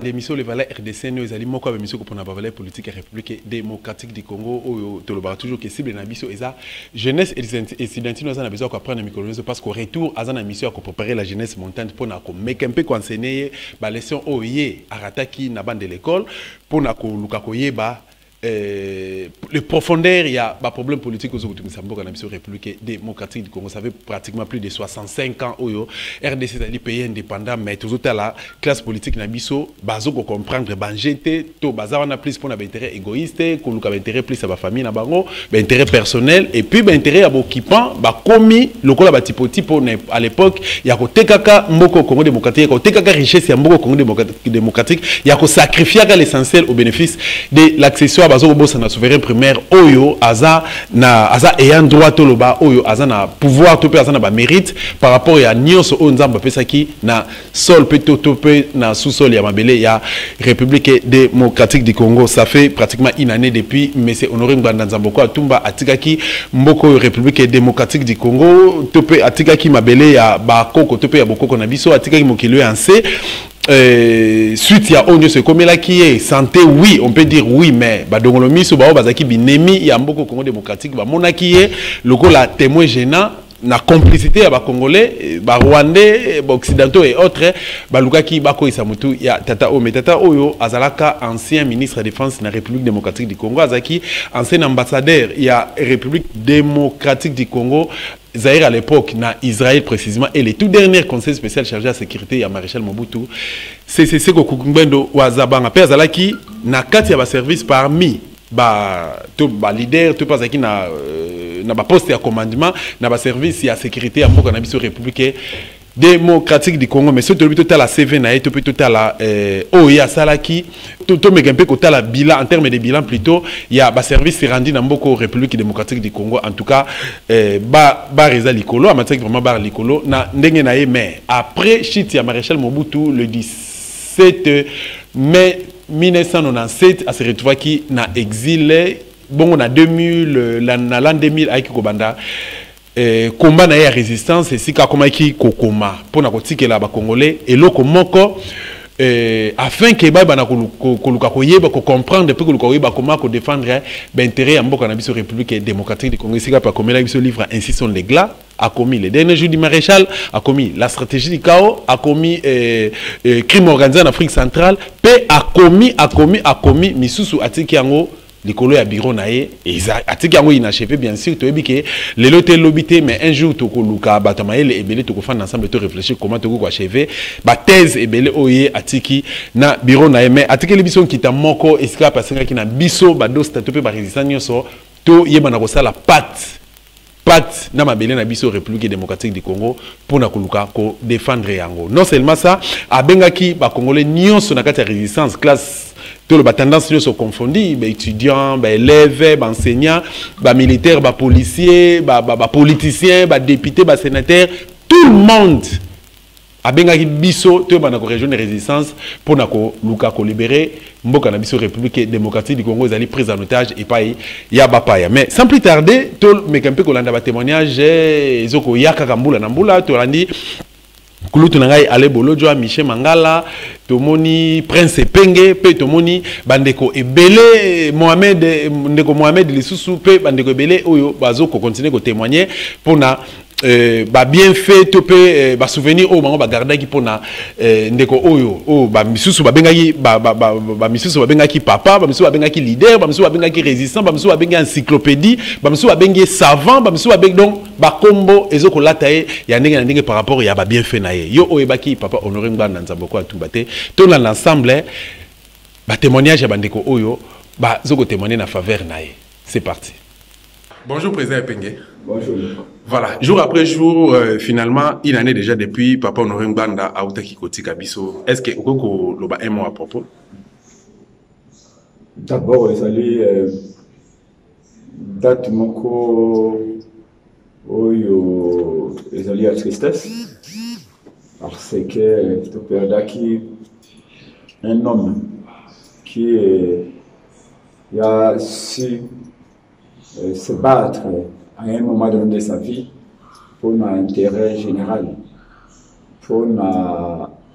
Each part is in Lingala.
L'émission les valeurs RDC nous allons moko avec émission pour la valeur politique et république démocratique du Congo où tout le bar toujours que cible na biso eza jeunesse et studentino nous avons besoin d'apprendre le micro parce qu'au retour à une mission pour préparer la jeunesse montante pour na ko make un peu enseigner ba leçon oye arataki na bande de l'école pour na ko luka ko yeba le profondeur, il y a un problème politique aux la République démocratique du Congo. Ça fait pratiquement plus de 65 ans où RDC est un pays indépendant, mais toujours la classe politique n'a biso, bazo ko comprendre banjete, to baza on a plus pour intérêt égoïste, ko luka intérêt plus à ba famille na bango, intérêt personnel et puis intérêt à occupant, ba commis lokola ba tipo à l'époque, il y a ko tekaka mboko Congo démocratique, ko tekaka richesse ya mboko Congo démocratique, il y a ko sacrifier l'essentiel au bénéfice de l'accession à na souverain primaire oyo aza ayant droit toloba oyo aza na pouvoir to pe aza na ba mérite par rapport ya nyonso o nzamba pesaki na sol pe to pe na sous-sol ya mabele ya République démocratique du Congo. Ça fait pratiquement une année depuis monsieur Honoré Nganda Nzamboko atumba atikaki mboko République démocratique du Congo to pe atikaki mabele ya ba koko to pe ya bokoko na biso atikaki mokilo ya nse. Suite à on se comme là qui est santé oui on peut dire oui mais badongolomi so bao bazaki binemi ya mboko Congo démocratique ba monaki est lokola témoin gênant na complicité ya ba congolais ba rwandais ba occidentaux et autres ba lukaki ba ko isamutu ya tata oyo azalaka ancien ministre de défense na République démocratique du Congo azaki ancien ambassadeur ya République démocratique du Congo Zaire à l'époque, na Israël précisément, et le tout dernier conseil spécial chargé à la sécurité, il y a Maréchal Mobutu, c'est ce que Kukumbendo Wazabanga Pezalaki, na kati ya service parmi tout leader, tout pas qui na poste à commandement, na service à sécurité à Moko Nabiso République démocratique du Congo, mais surtout tout à la CV na tout à la OIA Salaki, tout un peu côté la bilan en termes de bilan plutôt, il y a un service rendu dans beaucoup République démocratique du Congo, en tout cas Bareza Likolo, en matière vraiment Bar Likolo, na ndenge na mais après chute ya Maréchal Mobutu le 17 mai 1997 à se retrouver qui na exilé bon on a 2000 l'an 2000 avec Kobanda combat na ya résistance et si ka koma ki kokoma pona kotikela ba congolais et loko moko afin que ba na koluka koyeba ko comprendre depuis koluka koyeba comment ko défendre l'intérêt en mboka na biso République démocratique du Congo sika pa komela biso livre ainsi sont les glas a commis les derniers jours du maréchal a commis la stratégie du chaos a commis crime organisé en Afrique centrale pe a commis misusu atiki yango likolo ya bureau na ye atiki yango inachevé bien sûr to ebike lelo te lobité mais un jour to koluka batamaye le ebele to kofanda ensemble to réfléchir comment to ko achever ba thèse ebele oye atiki na bureau na ye mais atiki le biso kita moko esika pasenga ki na biso ba do statut pe ba résistance nyonso to yeba na ko sala pacte na mabele na biso République démocratique du Congo pour na koluka ko défendre yango. Non seulement ça abengaki ba congolais nyonso na kati ya résistance classe tout le tendance se confondit étudiants élèves enseignants militaires policiers politiciens députés sénateurs tout le monde a bengaki biso to bana ko région de résistance pour na ko luka ko libérer mboka na biso République démocratique du Congo ezali prise en otage et pas ya bapaya mais sans plus tarder to mekampe ko landa ba témoignage ezoko yaka kambula na mbula to landi Kulutu nangai ale bolojwa Michel Mangala tomoni Prince Penge pe tomoni bandeko ebele Mohamed Lisusu pe bandeko ebele oyo bazo ko continuer ko témoigner pour na bien fait topé souvenir au moment garder qui pona ndeko oyo misusu bengaki misusu bengaki papa misusu bengaki leader misusu bengaki résistant misusu bengaki encyclopédie misusu bengaki savant misusu bengaki donc kombo ezoko lataye ya ndenge par rapport ya bien fait na ye yo oyebaki papa Honoré Nganda Nzamboko atumbate to na l'ensemble témoignage ya bandeko oyo zoko témoigner na faveur na ye. C'est parti. Bonjour président Epenge. Bonjour. Voilà, jour après jour, finalement, une année déjà depuis Papa Honoré Nganda a Outaki Koti Kabiso. Est-ce que vous avez un mot à propos? D'abord, il s'allait date moko oyo il s'allait à tristesse parce que tu perds qui un homme qui a su se battre à un moment donné de sa vie pour un intérêt général, pour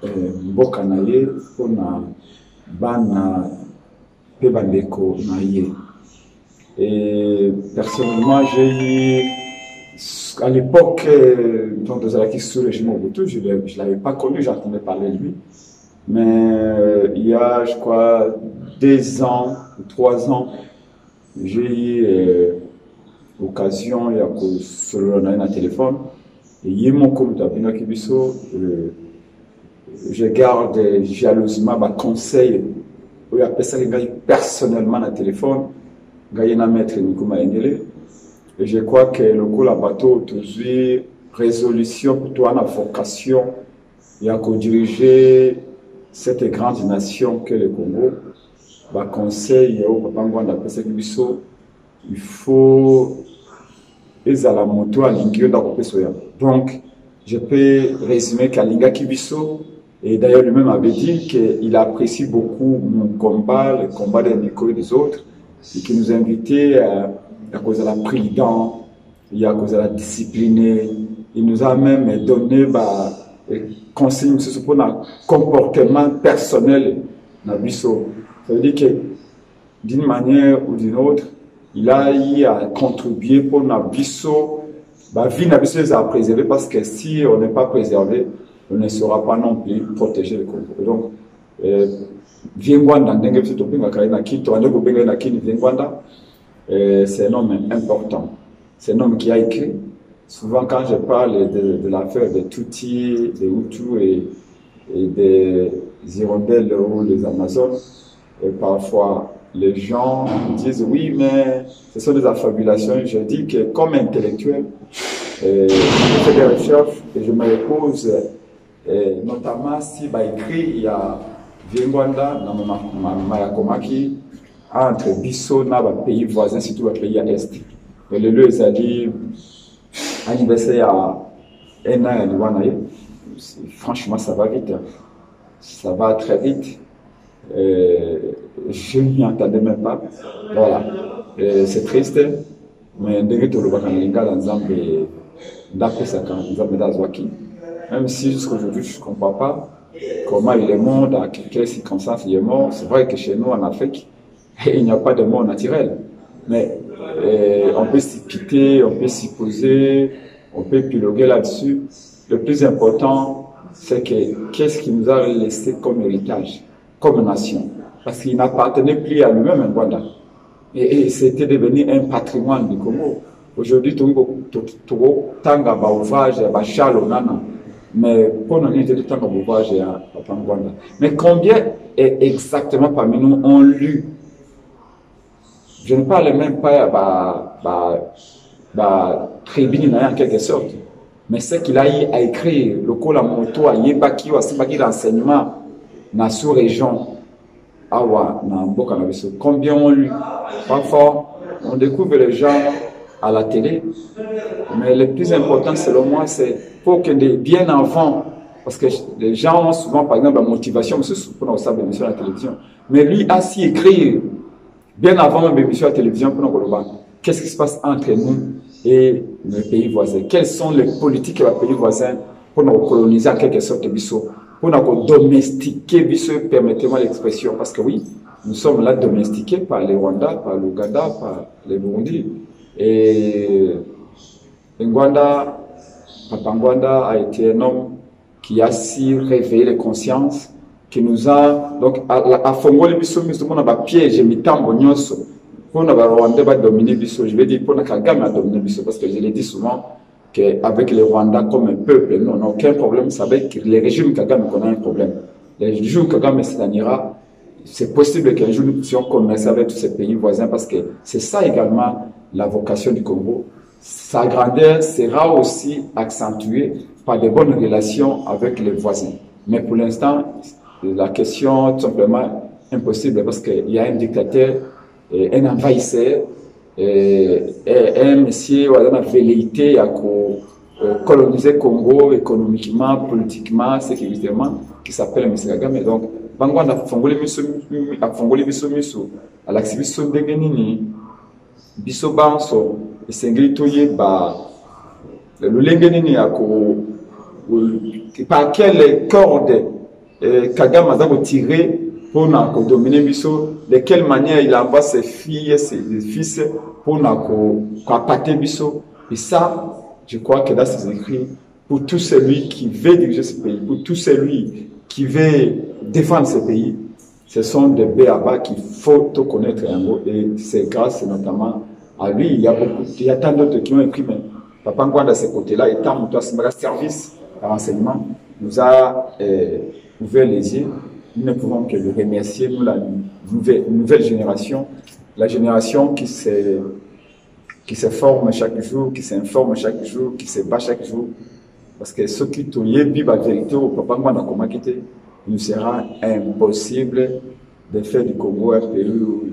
mboka na ye mpona bana pe bandeko na ye. Et personnellement, j'ai eu, à l'époque, donc Zalaki sous le régime Mobutu, je ne l'avais pas connu, j'entendais parler de lui. Mais il y a, je crois, 2 ans ou 3 ans, j'ai eu l'occasion, il y a sur un téléphone, et il y a mon compte d'Abina Kibiso, je garde jalousement ma conseil, il y a personne qui personnellement dans le téléphone, Gaïna Maître Nikuma Engele. Et je crois que le coup la bateau toujours résolution pour toi la vocation il y a qu'à diriger cette grande nation que le Congo. Bah conseil au papa Ngwanda pesa kibiso il faut ezala moto à l'ingio d'akopesoya. Donc je peux résumer qu'Alinga Kibiso et d'ailleurs lui-même avait dit qu'il apprécie beaucoup mon combat, le combat des Nico et des autres. Et qui nous invitait à cause de la prudence, à cause de la discipline. Il nous a même donné consigne sur un comportement personnel. Ça veut dire que d'une manière ou d'une autre, il a eu à contribuer pour notre vie à préserver parce que si on n'est pas préservé, on ne sera pas non plus protégé le Congo. Donc, c'est un homme important. C'est un homme qui a écrit. Souvent, quand je parle de l'affaire de Tutsi, des Hutus et des Hirondelles ou les Amazones, et parfois les gens disent oui, mais ce sont des affabulations. Je dis que comme intellectuel, je fais des recherches et je me repose, notamment si écrit, il y a Viengwanda, Mayakomaki, entre Bisso et les pays voisins, surtout les pays à l'Est. Et le lieu, ils ont dit, anniversaire à un an, franchement, ça va vite. Ça va très vite. Je ne m'y attendais même pas. Voilà. C'est triste, mais dès que tu le vois dans le Zambie, d'après ça, quand même si jusqu'aujourd'hui, je ne comprends pas comment il est mort, dans quelles circonstances il est mort. C'est vrai que chez nous, en Afrique, il n'y a pas de mort naturelle. Mais on peut s'y piquer, on peut s'y poser, on peut piloguer là-dessus. Le plus important, c'est que qu'est-ce qu'il nous a laissé comme héritage, comme nation. Parce qu'il n'appartenait plus à lui-même, Rwanda. Et c'était devenu un patrimoine du Congo. Aujourd'hui, tout le temps, ouvrage, mais pour nous, tout le temps, ouvrage à Rwanda. Mais combien exactement parmi nous ont lu? Je ne parle même pas tribune en quelque sorte, mais c'est qu'il a eu à écrire le coup la moto à Yebaki ou à Sibaki l'enseignement dans la sous-région Awa, dans Mboka Nabiso. Combien ont lu? Parfois, on découvre les gens à la télé, mais le plus important selon moi, c'est pour que bien avant, parce que les gens ont souvent par exemple la motivation, pour nous savoir l'émission à la télévision, mais lui a su écrire bien avant même l'émission à la télévision pour nous voir qu'est-ce qui se passe entre nous et les pays voisins. Quelles sont les politiques des pays voisins pour nous coloniser en quelque sorte Bissau, pour nous domestiquer Bissau, permettez-moi l'expression, parce que oui, nous sommes là domestiqués par les Rwandais, par l'Ouganda, par les Burundi. Et Ngwanda, Papa Ngwanda a été un homme qui a su réveiller les consciences, qui nous a donc à Fongoli Bissau, nous avons un piège, mitambo nyonso. Pour nous Rwandais va dominer Bissau, je vais dire pour nous Kagame a dominé Bissau, parce que je l'ai dit souvent qu'avec les Rwandais comme un peuple, nous n'avons aucun problème, c'est avec les régimes Kagame qu'on a un problème. Les régimes Kagame s'éloignera. C'est possible qu'un jour nous puissions commercer avec tous ces pays voisins parce que c'est ça également la vocation du Congo. Sa grandeur sera aussi accentuée par de bonnes relations avec les voisins. Mais pour l'instant, la question est tout simplement impossible parce qu'il y a un dictateur, un envahisseur, un monsieur qui a velléité à coloniser le Congo économiquement, politiquement, sécuritairement, qui s'appelle M. Kagame. Donc, Bangwanda a fongoli biso miso à l'activité de Genini, biso banso, et sengli toye ba le lengenini à par quelle corde Kagame a tiré pour dominer Bisso, de quelle manière il envoie ses filles et ses fils pour appâter Bisso. Et ça, je crois que dans ses écrits, pour tout celui qui veut diriger ce pays, pour tout celui qui veut défendre ce pays, ce sont des béabas qu'il faut tout connaître un mot. Et c'est grâce notamment à lui. Il y a tant d'autres qui ont écrit, mais Papa Ngwanda, de ce côté-là, étant mon service à renseignement, nous a ouvert les yeux. Nous ne pouvons que le remercier, nous, la nouvelle génération, la génération qui se forme chaque jour, qui s'informe chaque jour, qui se bat chaque jour. Parce que ceux qui tournent la vérité au Papa Ngwanda Komakité, il nous sera impossible de faire du Congo un pays où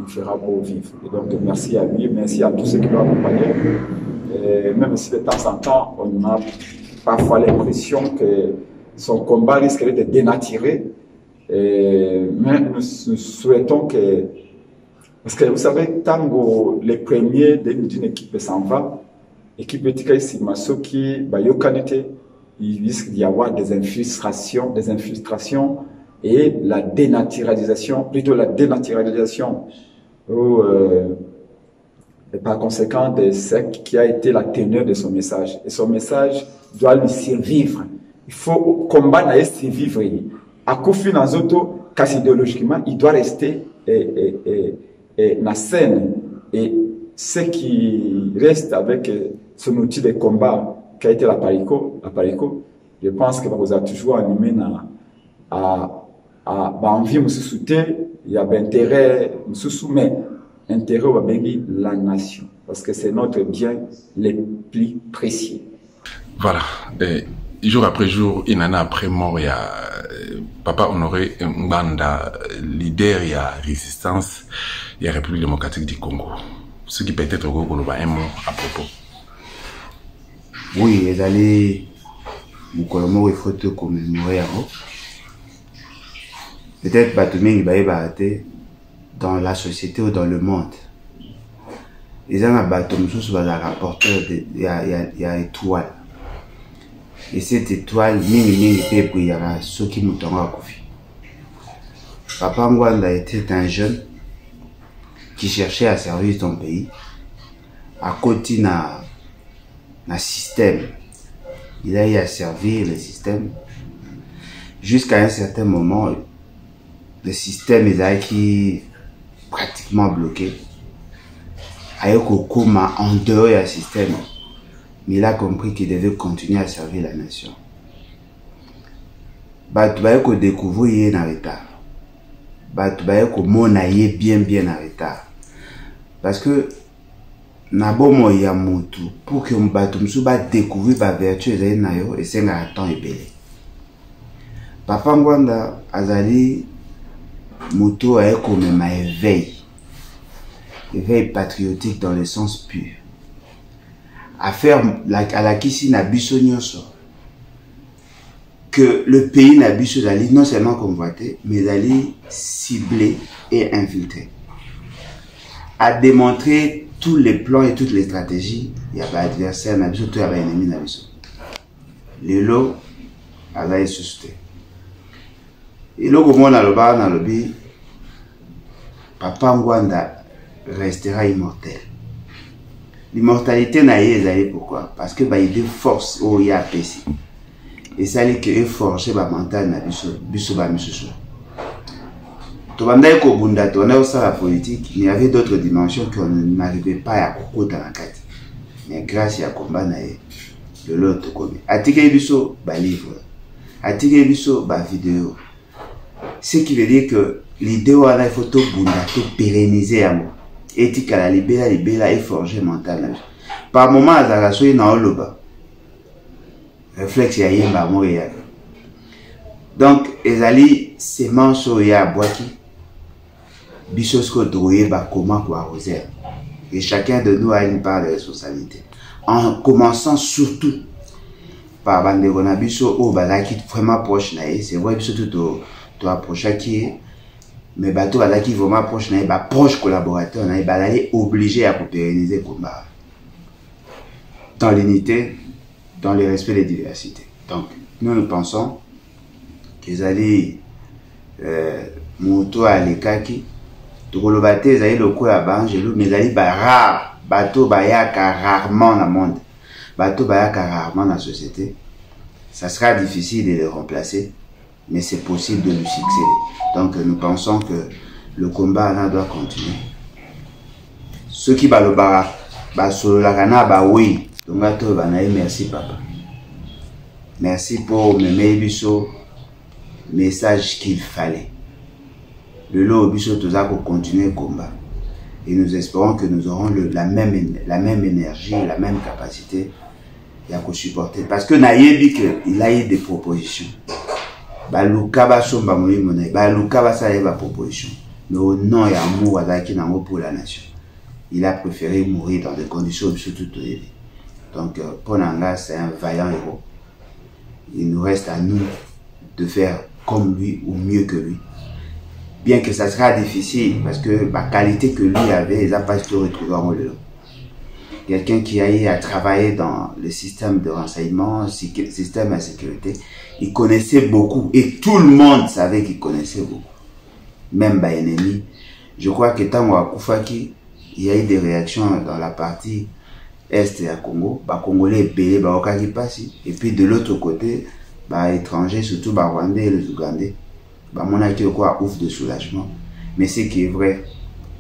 il fera beau vivre. Et donc, merci à lui, merci à tous ceux qui l'ont accompagné. Même si de temps en temps, on a parfois l'impression que son combat risque de dénaturer. Mais nous souhaitons que... Parce que vous savez, tant les premiers d'une équipe s'en va, l'équipe de Simaso qui il risque d'y avoir des infiltrations et la dénaturalisation, plutôt la dénaturalisation, par conséquent de ce qui a été la teneur de son message. Et son message doit lui survivre. Il faut combattre et survivre. À Kofi Nazoto, car idéologiquement, il doit rester la scène. Et ce qui reste avec son outil de combat qui a été la Parico, je pense que vous a toujours animé à envie de se il y a intérêt, mais intérêt au la nation, parce que c'est notre bien le plus précieux. Voilà. Jour après jour, une année après mort, il y a Papa Honoré Ngwanda, leader, il y a résistance, il y a République démocratique du Congo. Ce qui peut être un mot à propos. Oui, les allées, il faut te commémorer. Peut-être que dans la société ou dans le monde. Les gens sont rapporteur, il y a étoile. Et cette étoile, il y a ceux qui nous tombent à Kofi. Papa Ngwanda était un jeune qui cherchait à servir son pays. À côté d'un système, il a eu à servir le système. Jusqu'à un certain moment, le système est pratiquement bloqué. Avec au coma en dehors du système. Mais il a compris qu'il devait continuer à servir la nation. Tu vas découvrir en retard. Tu vas bien en retard. Parce que Nabomo Yamutu, pour que tu découvrir la vertu et c'est un temps ébélé. Papa Ngwanda Azali Moto a comme un éveil patriotique dans le sens pur. À faire à la kisi na biso nyonso que le pays na biso dali non seulement convoité mais dali ciblé et infiltré, à démontrer tous les plans et toutes les stratégies. Il y a pas adversaire na biso, tout y a pas ennemi na biso. Le lot a la suscité. Et là comme on a le bar dans le bi, Papa Ngwanda restera immortel. L'immortalité n'a pas pourquoi? Parce que il y a des forces où il y a PC. Et ça est que forcer le mental na biso ba misusu. To bandai ko bunda to na la politique, il y avait d'autres dimensions qu'on n'arrivait pas à kokota na kati. Mais grâce à combat na le lot comme atike biso ba livre. Atike biso ba vidéo. Ce qui veut dire que l'idée où il faut tout bunda tout pérenniser à moi. Éthique à la libéra et forger mental. Par moment, à la soie dans le bas. Réflexe y a yemba montréal. Donc, ezali semences ya boaki. Bisosko droué ba comment pour arroser. Et chacun de nous a une part de responsabilité. En commençant surtout par Bandegona biso ou balaki vraiment proche nae. C'est vrai biso tout approcher qui est. Mais bateau à la qui vraiment proche, proche collaborateur, on est obligé à pérenniser le combat. Dans l'unité, dans le respect des diversités. Donc, nous pensons ezali moto alekaki tokoloba te ezali lokola bangelo mais ezali rare bato bayaka rarement na monde bato bayaka rarement na société. Ça sera difficile de les remplacer, mais c'est possible de lui succéder. Donc nous pensons que le combat là doit continuer. Ceux qui le bara solo la kana ba oui donc bato banaye merci papa, merci pour me mebiso message qu'il fallait. Le lot biso toza ko continuer le combat et nous espérons que nous aurons la même énergie, la même capacité à supporter parce que nayebi que il a eu des propositions. Baluka ba somba moyi monai baluka ba sa ba proposition mais au nom et amour azaki nango pour la nation. Il a préféré mourir dans des conditions surtout élevées. Donc pour Nanga c'est un vaillant héros. Il nous reste à nous de faire comme lui ou mieux que lui. Bien que ça sera difficile parce que la qualité que lui avait, il n'a pas se retrouvé en haut. Quelqu'un qui a eu à travailler dans le système de renseignement, système de sécurité, il connaissait beaucoup et tout le monde savait qu'il connaissait beaucoup. Même les ennemis. Je crois que tant à Koufaki, il y a eu des réactions dans la partie est de Congo. Les Congolais belé, les passi. Et puis de l'autre côté, les étrangers, surtout les Rwandais et les Ougandais, mon acquis quoi ouf de soulagement. Mais ce qui est vrai,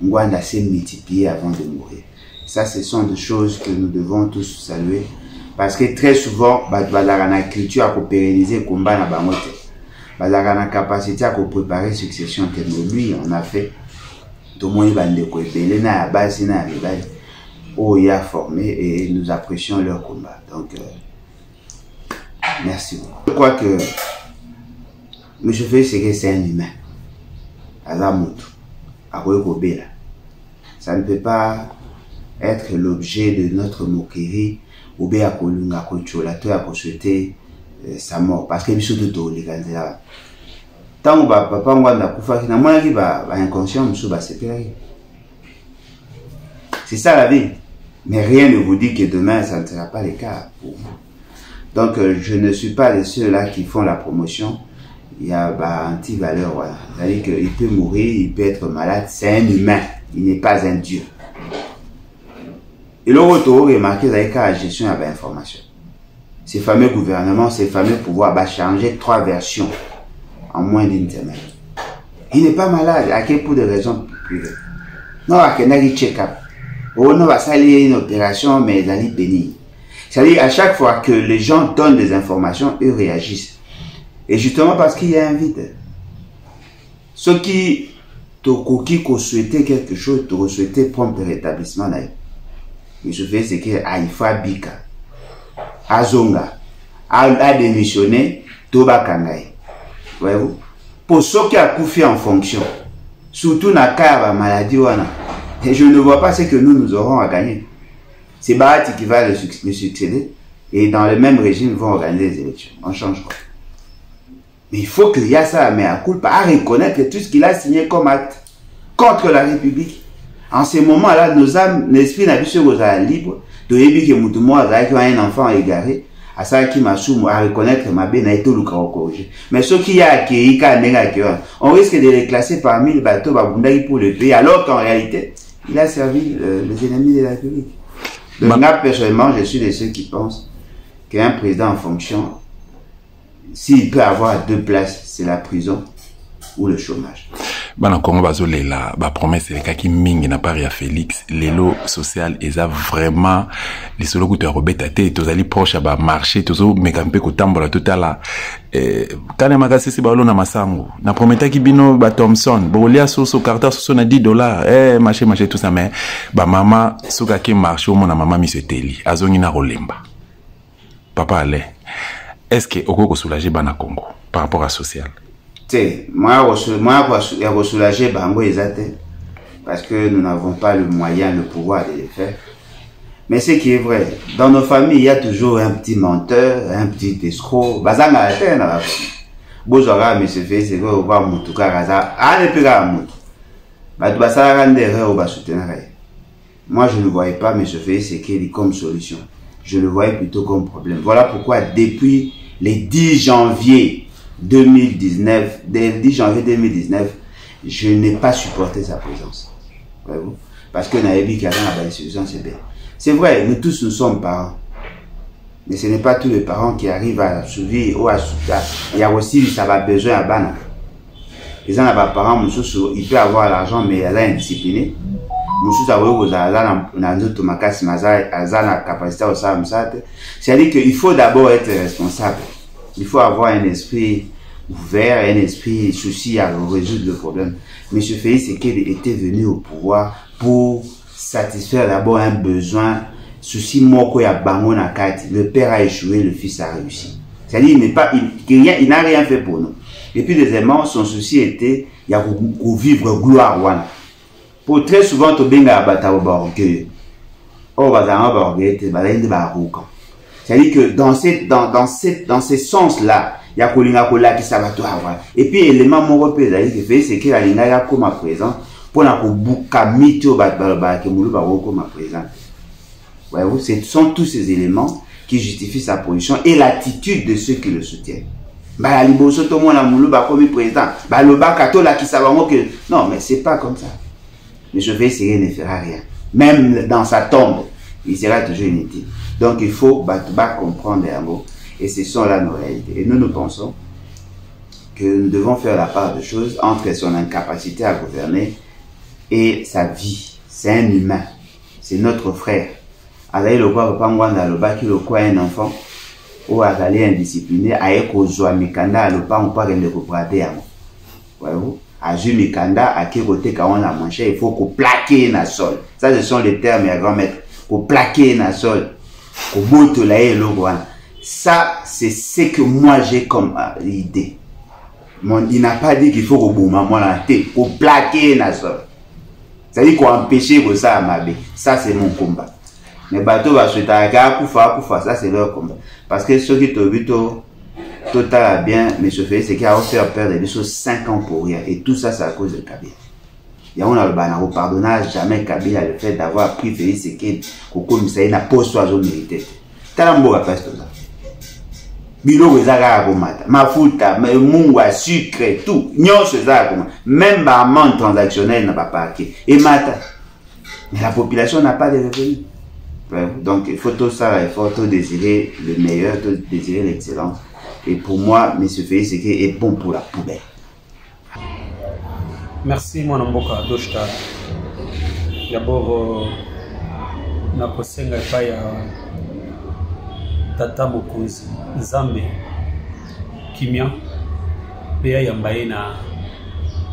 Ngwanda s'est multiplié avant de mourir. Ça, ce sont des choses que nous devons tous saluer. Parce que très souvent, la culture a pérennisé le combat na bangote. La capacité à préparer la succession que lui, on a fait. Tout le monde a base, il a formé et nous apprécions leur combat. Donc, merci beaucoup. Je crois que M. Félix, c'est un humain. Ça ne peut pas être l'objet de notre moquerie ou bien à souhaiter sa mort. Parce que nous sommes tous les candidats. Tant que papa Ngwanda Koufa qui n'a pas inconscient, c'est ça la vie. Mais rien ne vous dit que demain, ça ne sera pas le cas pour vous. Donc, je ne suis pas les ceux-là qui font la promotion. Il y a anti-valeur. Voilà. C'est-à-dire qu'il peut mourir, il peut être malade. C'est un humain. Il n'est pas un dieu. Et le retour, remarquez, vous avez qu'à la gestion de l'information. Ces fameux gouvernements, ces fameux pouvoirs, va changer 3 versions en moins d'une semaine. Il n'est pas malade. À quel pour des raisons privées? Non, à quel check-up. On va saluer une opération, mais elle est bénigne. C'est-à-dire, à chaque fois que les gens donnent des informations, eux réagissent. Et justement parce qu'il y a un vide. Ceux qui souhaitaient quelque chose, te souhaitaient prompt rétablissement. Mais je fais ce que Haïfa Bika, Azonga, a démissionné, Toba Kangai. Voyez-vous? Pour ceux qui ont confié en fonction, surtout dans le cas de la maladie, et je ne vois pas ce que nous aurons à gagner. C'est Bahati qui va le succéder, et dans le même régime, ils vont organiser les élections. On change quoi? Mais il faut qu'il y ait ça, mais à culpa, à reconnaître tout ce qu'il a signé comme acte contre la République. En ce moment-là, nos âmes, l'esprit n'a plus sur libre, de ébi que Moutouma a un enfant égaré, à ça qui m'a soumou à reconnaître ma belle n'a été le corrigé. Mais ceux qui a accueilli, on risque de les classer parmi les bateaux pour le pays, alors qu'en réalité, il a servi les ennemis de la République. Donc là, personnellement, je suis de ceux qui pensent qu'un président en fonction, s'il peut avoir 2 places, c'est la prison ou le chômage. Bana Congo bazolela ba promesse les cas qui mingi na pari à Félix l'élo social eza vraiment les solo kutu robeta te tozali proche ba marché tozo mekampe ko tambola totala kana makasi si ba na masango na prometa ki bino ba Thomson bolia soso carta soso na $10 marché tout ça mais ba mama soka ki marché o mona mama miseteli azongi na rolemba papa ale est-ce que okoko soulager bana Congo par rapport à social? Moi, je soulager Bango Ezate parce que nous n'avons pas le moyen, le pouvoir de les faire. Mais ce qui est vrai, dans nos familles, il y a toujours un petit menteur, un petit escroc. Bazanga la terre, na Bozora, mais c'est fait, c'est que on va moutuka raza. Ah, ne peut pas moutou. Basala rende erreur au basoutenare. Moi, je ne voyais pas, mais je fais ce qu'il est comme solution. Je le voyais plutôt comme problème. Voilà pourquoi, depuis le 10 janvier 2019, dès le 10 janvier 2019, je n'ai pas supporté sa présence. Voyez-vous? Parce que Naïbi qui a la institution, c'est bien. C'est vrai, nous tous nous sommes parents. Mais ce n'est pas tous les parents qui arrivent à suivre ou à soutenir. Il y a aussi, ça va besoin à Bana. Les gens n'ont parents, il peut avoir l'argent, mais il est indiscipliné. C'est-à-dire qu'il faut d'abord être responsable. Il faut avoir un esprit ouvert, un esprit souci à résoudre le problème. M. Félix Tshisekedi était venu au pouvoir pour satisfaire d'abord un besoin. Souci moko ya bango na kati. Le père a échoué, le fils a réussi. C'est-à-dire il n'a rien fait pour nous. Et puis deuxièmement, son souci était il y a vivre gloire wana. Pour très souvent to benga abata orgueil. Oh bazanga orgueil te balainde ba ruka. C'est-à-dire que dans ces sens-là, il y a kolinga kola qui sabato avoir. Et puis élément mon repère c'est que c'est que la linga ya comme présent pour na ko buka mito ba ke mulu ba comme présent. Voyez-vous, ce sont tous ces éléments qui justifient sa position et l'attitude de ceux qui le soutiennent. Bah la liboso to mona mulu ba comme président. Bah le ba katola qui sabango que non mais c'est pas comme ça. Mais je vais essayer de ne faire rien. Même dans sa tombe, il sera toujours inutile. Donc il faut comprendre un mot. Et ce sont là nos réalités. Et nous pensons que nous devons faire la part de choses entre son incapacité à gouverner et sa vie. C'est un humain. C'est notre frère. Alaï le quoi papa le bas qui le quoi un enfant ou Alaï indiscipliné à écozoa mikanda le pas on parle de coopérater. Voyez-vous? À Jumikanda, à qui côté quand on a mangé, il faut qu'on plaquer na sol. Ça, ce sont les termes, mes grands-maîtres. Qu'on plaquer na sol. Qu'on botte là et l'eau. Ça, c'est ce que moi j'ai comme idée. Il n'a pas dit qu'il faut qu'on boum moi la tête. Qu'on plaquer na sol. C'est-à-dire qu'on empêcher que ça à ma vie. Ça, c'est mon combat. Mais bateau va se tailler à Koufa, ça, c'est leur combat. Parce que ceux qui t'ont vu, total à bien, M. Félix, c'est qu'il a offert perdre des choses 5 ans pour rien. Et tout ça, c'est à cause de Kabila. Il y a un banaro pardonnage jamais Kabila le fait d'avoir pris Félix Tshisekedi comme ça, il n'a pas soin mérité. Talambo va faire tout ça. Bilo ezaka komata, mafuta, mungwa, sucre, tout. Nyon se zaka même amende transactionnelle n'a pas parqué. Et mata. Mais la population n'a pas de revenus. Donc il faut tout ça, il faut tout désirer le meilleur, tout désirer l'excellence. Et pour moi, M. Félix Tshisekedi est bon pour la poubelle. Merci, mon amboka Doshta. D'abord, na kosenga paya Tata Mokonzi Nzambe Kimia Pea yambaye na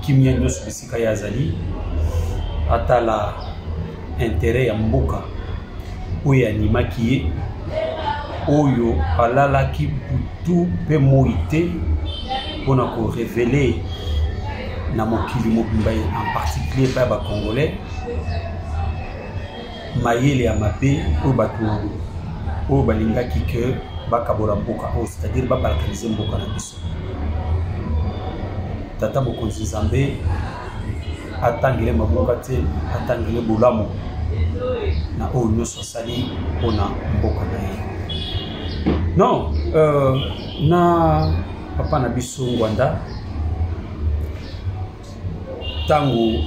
Kimia nyonso bisika ya azali atala intérêt ya mboka oyo animaki ye oyo alalaki butu pe moite pona ko révéler na mokili mobimba en particulier pa ba congolais mayele ya mabe o batu o balingaki que bakabora mboka o c'est-à-dire ba balkaniser mboka na biso. Tata Mokonzi Nzambe atangile maboka te atangile bolamu na o nyonso sali pona mboka na ye. Non, na papa na biso Ngwanda tango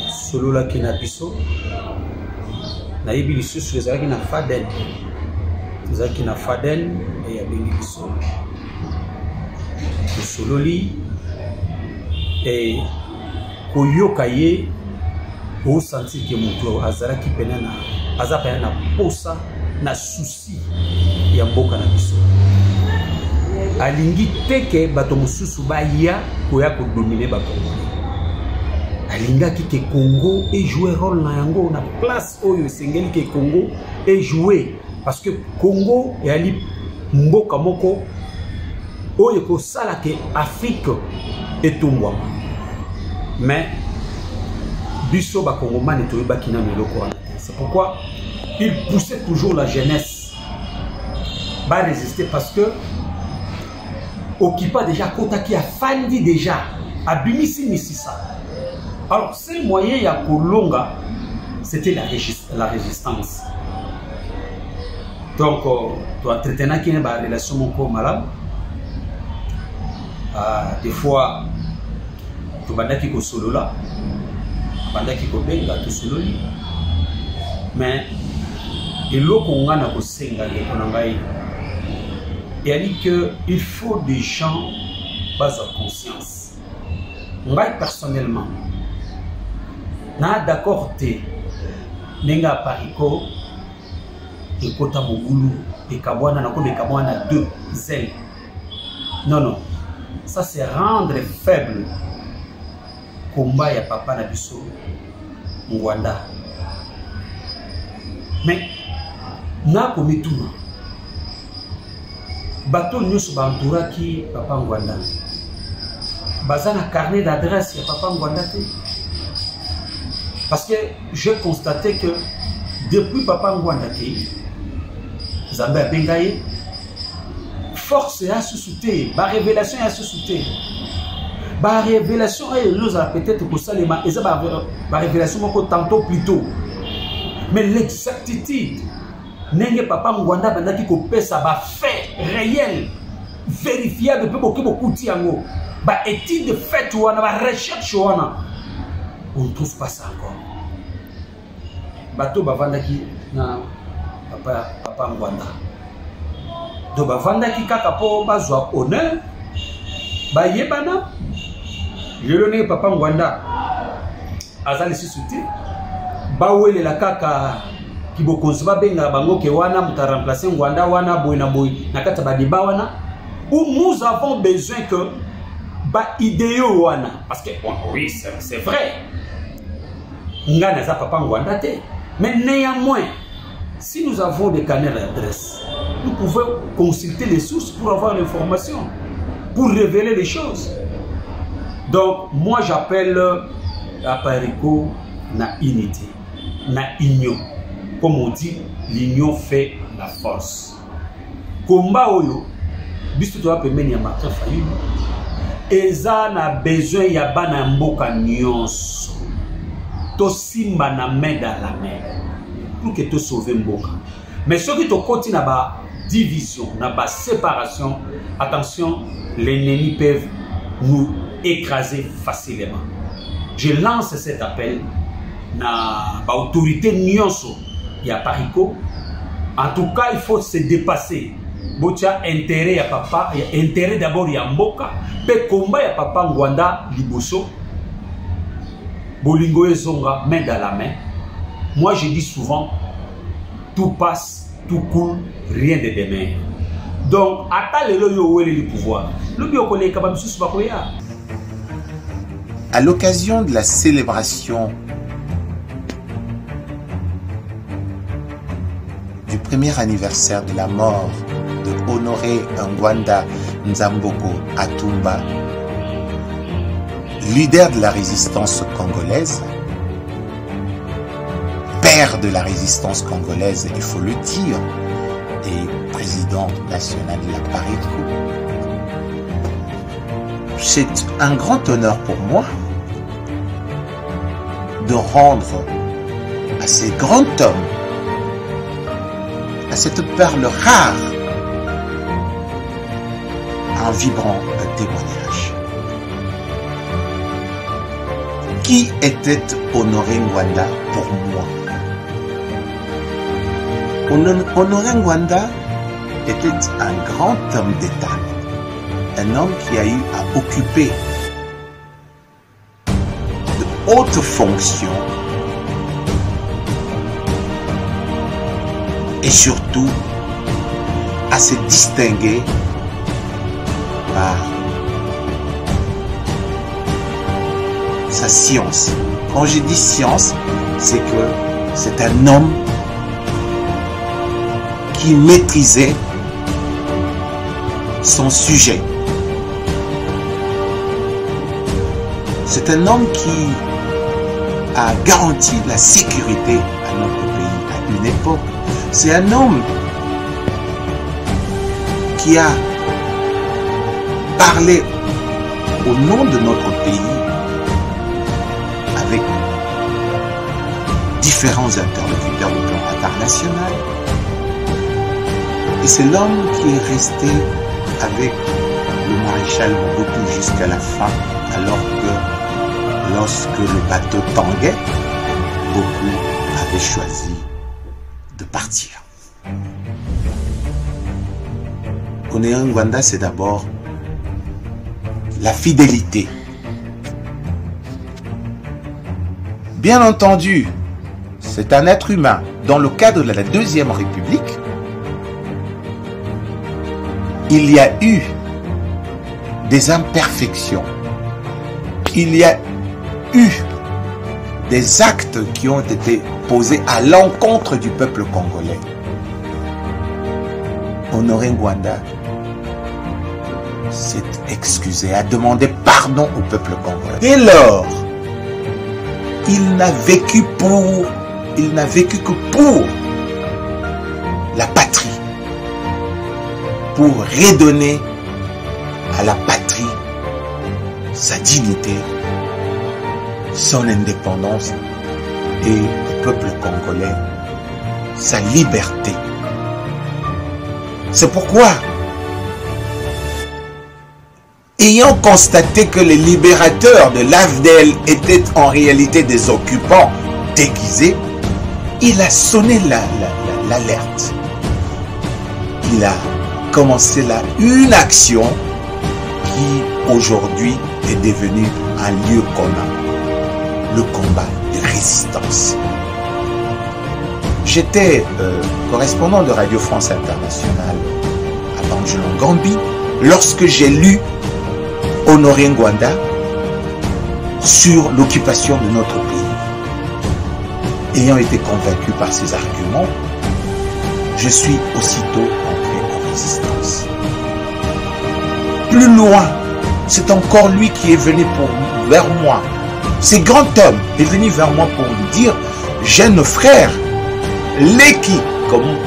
solola ki na biso na yebi lisusu ezalaki na Faden ezalaki na Faden e ya bengi biso sololi e koyoka ye o sentir que moto azalaki pena na azapena na posa na souci ya mboka na biso alingi teke bato mosusu baya koya ko dominer ba Congolais alingaki ke Congo et jouer rôle na yango na place oyo sengeli ke Congo et jouer parce que Congo et ali mboka moko oyo ko sala ke Afrique et tombwa mais biso ba Congomani to yebaki na meloko wana. C'est pourquoi il poussait toujours la jeunesse à résister parce que occupa déjà Kotaki a fandi déjà à Bimisi Misisa. Alors seul moyen ya kolonga c'était la résistance. Donc tu entretenais qui ba relation moko malade Des fois, tu bandaki ko solo là, bandaki ko benga tu solo li. Mais eloko ngana ko senga le konangai. Il a dit que il faut des gens bas à conscience. Moi personnellement, na d'accord te nenga pariko et kota mogulu et kabwana na ko de kabwana 2 zèle. Non non. Ça c'est rendre faible combat ya papa na biso Ngwanda. Mais na komituna bateau nyusu bantura ki papa Ngwanda. Bazana carnet d'adresse ya papa Ngwanda te. Parce que j'ai constaté que depuis papa Ngwanda te Zambé a bengaye force à susciter, la révélation à susciter. La révélation est peut-être pour ça, la révélation tantôt plus tôt. Mais l'exactitude, n'est papa Ngwanda bandaki ko pesa ba fait réel, vérifiable depuis beaucoup de tiango. Ba étude de fait ou ba recherche ou on ne trouve pas ça encore. Bato ba vandaki na papa Ngwanda. Donc bavandaki kaka po bazwa honneur ba yebana lelo ne papa Ngwanda azali sisuti ba wele la kaka kibokonzi ba benga bango ke wana muta remplacer Ngwanda wana boy na kata ba diba wana où nous avons besoin que ba idéo wana parce que bon, oui c'est vrai ngana za papa Ngwanda te mais néanmoins si nous avons des canaux d'adresse, nous pouvons consulter les sources pour avoir l'information, pour révéler les choses. Donc, moi j'appelle à Pariko na unité, na union. Comme on dit, l'union fait la force. Combat oyo, biso to apemeni ya matra fayu, eza na besoin ya bana mboka nyonso. To simba na main dans la main. Pour que tu sauves Mboka. Mais ceux qui te continuent na ba division, na ba séparation, attention, les ennemis peuvent nous écraser facilement. Je lance cet appel na ba autorité nyonso ya Pariko. En tout cas, il faut se dépasser. Botia intérêt ya papa, intérêt d'abord ya Mboka, pe combat ya papa Ngwanda liboso. Bolingo ezonga main dans la main. Moi, je dis souvent, tout passe, tout coule, rien de demain. Donc, le pouvoir. À l'occasion de la célébration du premier anniversaire de la mort de Honoré Ngwanda Nzamboko Atumba, leader de la résistance congolaise, père de la résistance congolaise, il faut le dire, et président national de la Pariko. C'est un grand honneur pour moi de rendre à ces grands hommes, à cette perle rare, un vibrant témoignage. Qui était Honoré Ngwanda pour moi? Honoré Ngwanda était un grand homme d'État, un homme qui a eu à occuper de hautes fonctions et surtout à se distinguer par sa science. Quand je dis science, c'est que c'est un homme qui maîtrisait son sujet. C'est un homme qui a garanti la sécurité à notre pays à une époque. C'est un homme qui a parlé au nom de notre pays avec différents interlocuteurs au plan international. Et c'est l'homme qui est resté avec le maréchal Mobutu jusqu'à la fin, alors que lorsque le bateau tanguait, beaucoup avaient choisi de partir. Kone-Ngwanda, c'est d'abord la fidélité. Bien entendu, c'est un être humain. Dans le cadre de la Deuxième République, il y a eu des imperfections. Il y a eu des actes qui ont été posés à l'encontre du peuple congolais. Honoré Ngwanda s'est excusé, a demandé pardon au peuple congolais. Dès lors, il n'a vécu que pour la patrie, pour redonner à la patrie sa dignité, son indépendance et au peuple congolais sa liberté. C'est pourquoi, ayant constaté que les libérateurs de l'AFDEL étaient en réalité des occupants déguisés, il a sonné l'alerte. Il a commencé là une action qui aujourd'hui est devenue un lieu commun, le combat de résistance. J'étais correspondant de Radio France Internationale à Banjul en Gambie lorsque j'ai lu Honoré Ngwanda sur l'occupation de notre pays. Ayant été convaincu par ses arguments, je suis aussitôt entré en résistance. Plus loin, c'est encore lui qui est venu vers moi. Ce grand homme est venu vers moi pour me dire: jeune frère, Leki,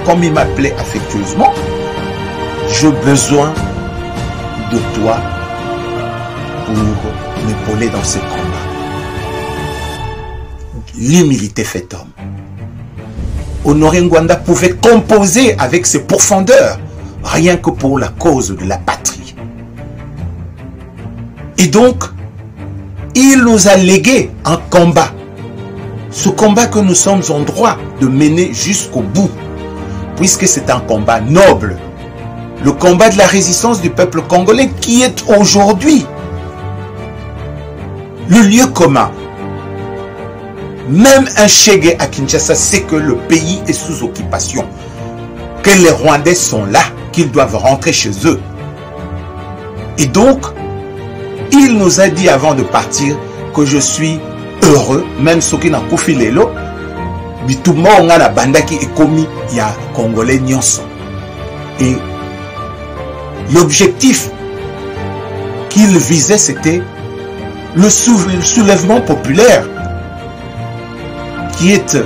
comme il m'appelait affectueusement, j'ai besoin de toi pour m'épauler dans ce combat. L'humilité fait homme. Honoré Ngwanda pouvait composer avec ses profondeurs, rien que pour la cause de la patrie. Et donc, il nous a légué un combat. Ce combat que nous sommes en droit de mener jusqu'au bout, puisque c'est un combat noble. Le combat de la résistance du peuple congolais qui est aujourd'hui le lieu commun. Même un Chege à Kinshasa sait que le pays est sous occupation, que les Rwandais sont là, qu'ils doivent rentrer chez eux. Et donc, il nous a dit avant de partir que je suis heureux, même ceux qui n'ont pas fait l'élo, bituma on a la banda qui est commis, il y a Congolais nyonso. Et l'objectif qu'il visait, c'était le soulèvement populaire, qui est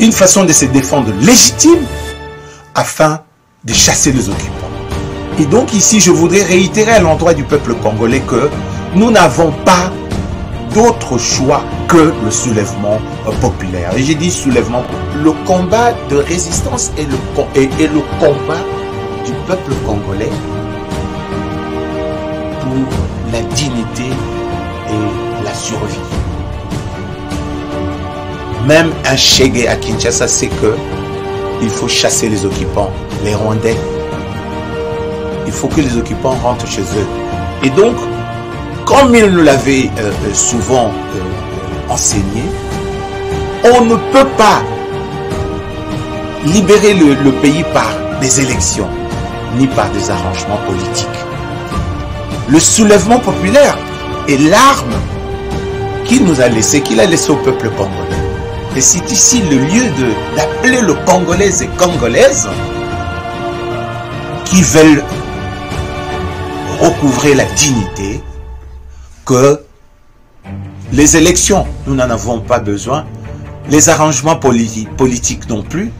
une façon de se défendre légitime afin de chasser les occupants. Et donc ici, je voudrais réitérer à l'endroit du peuple congolais que nous n'avons pas d'autre choix que le soulèvement populaire. Et j'ai dit soulèvement, le combat de résistance et le combat du peuple congolais pour la dignité et la survie. Même un Chege à Kinshasa sait que il faut chasser les occupants, les Rwandais. Il faut que les occupants rentrent chez eux. Et donc, comme il nous l'avait souvent enseigné, on ne peut pas libérer le pays par des élections, ni par des arrangements politiques. Le soulèvement populaire est l'arme qu'il nous a laissé, qu'il a laissé au peuple congolais. Et c'est ici le lieu d'appeler le Congolais et Congolaises qui veulent recouvrer la dignité, que les élections, nous n'en avons pas besoin, les arrangements politiques non plus.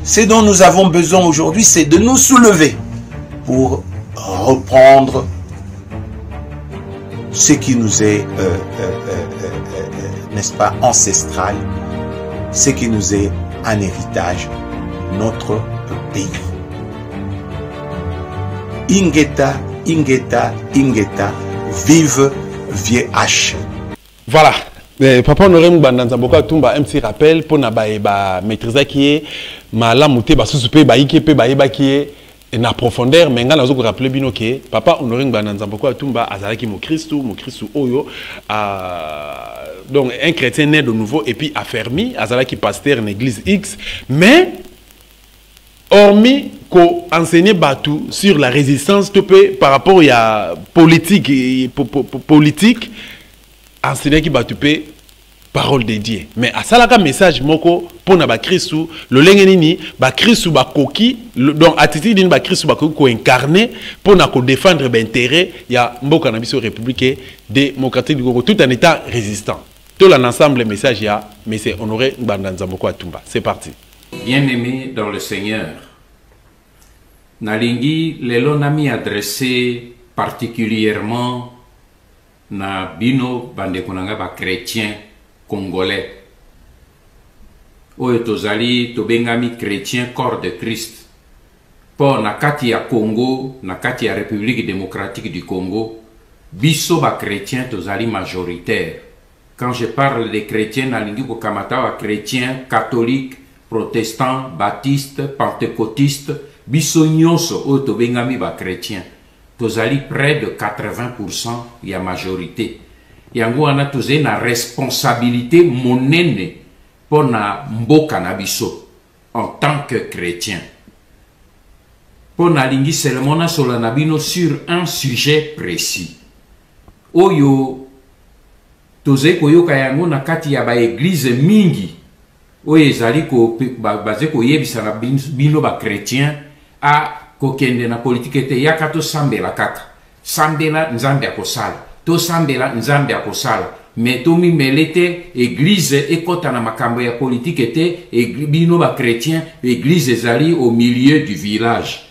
Ce dont nous avons besoin aujourd'hui, c'est de nous soulever pour reprendre ce qui nous est, n'est-ce pas, ancestral, ce qui nous est un héritage, notre pays. Ingeta, Ingeta, Ingeta, vive VH. Voilà. Papa Honoré Mbandanza Boka Tumba un petit rappel pour na ba maîtriser qui est malamuté ba sous-pe ba ikepe ba eba qui est na profondeur mais ngana zo ko rappeler bino que Papa Honoré Mbandanza Boka Tumba azalaki mo Christu oyo donc un chrétien né de nouveau et puis affermi azalaki pasteur en église X mais hormis qu'on enseigne Batou sur la résistance par rapport à politique enseigner qui Batupé parole dédiée mais à ça là message moko pour na ba Christu le lengenini ba Christu ba koki donc attitude ba Christu ba ko incarner pour na ko défendre ben intérêt ya mboka na biso république démocratique du Congo tout en étant résistant tout l'ensemble message ya mais c'est Honoré Mbandanza Boka Tumba. C'est parti. Bien-aimé dans le Seigneur, Nalingi lelo nami adressé particulièrement na bino bande konanga ba chrétien congolais. Oyo tozali tobengami chrétien corps de Christ. Pour na kati ya Congo, na kati ya République démocratique du Congo, biso ba chrétien tozali majoritaire. Quand je parle des chrétiens, nalingi ko kamata wa chrétien catholique, protestant, baptiste, pentecôtiste, biso nyonso oyo tobengami ba chrétien. Tozali près de 80% ya majorité. Yango wana tozali na responsabilité monene pour na mboka na biso en tant que chrétien. Pour na lingi seulement na sola na bino sur un sujet précis. Oyo tozali koyoka yango na kati ya ba église mingi. Oyo ezali ko baze koyebisa na bino ba chrétien a kokende na politique te yaka to sambela kaka sambela nzambe akosala to sambela nzambe akosala mais to mimelete église ekota na makambo ya politique te bino ba chrétien église ezali au milieu du village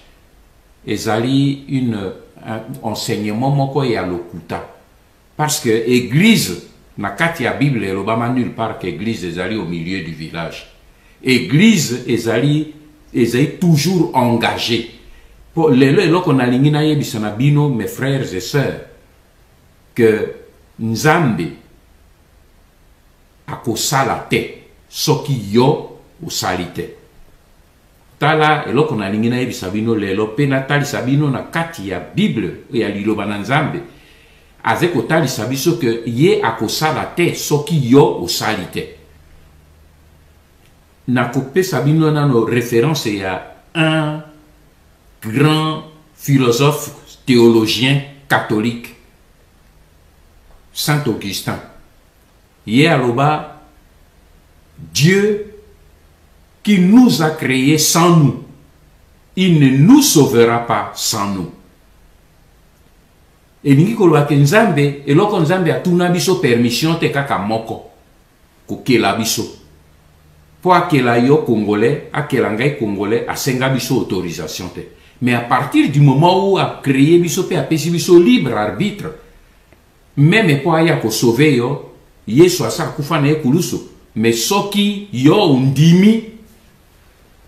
ezali un enseignement moko ya lokuta parce que église na kati ya Bible elobama nulle part que église ezali au milieu du village. Église ezali toujours engagée. Pour les qu'on a lingina yebisana bino mes frères et sœurs que nzambe akosala te soki yo osalite. Tala eloko na lingina yebisa bino lelo pe na talisa bino na kati ya Bible ya liloba na nzambe azeko talisa biso que ye akosala te soki yo osalite. Na kopesa bino nano référence ya un grand philosophe théologien catholique, Saint Augustin. Ye aloba, Dieu qui nous a créés sans nous, il ne nous sauvera pas sans nous. Et ningi koloba ke nzambe, eloko nzambe atuna biso permission te kaka moko, kokela biso. Po akela yo congolais, akela ngai congolais, asenga biso autorisation te. Mais à partir du moment où a créé biso pe apesi biso libre arbitre, même po aya ko sauver yo, yesu asa kufa na ekuluso, mais soki yo undimi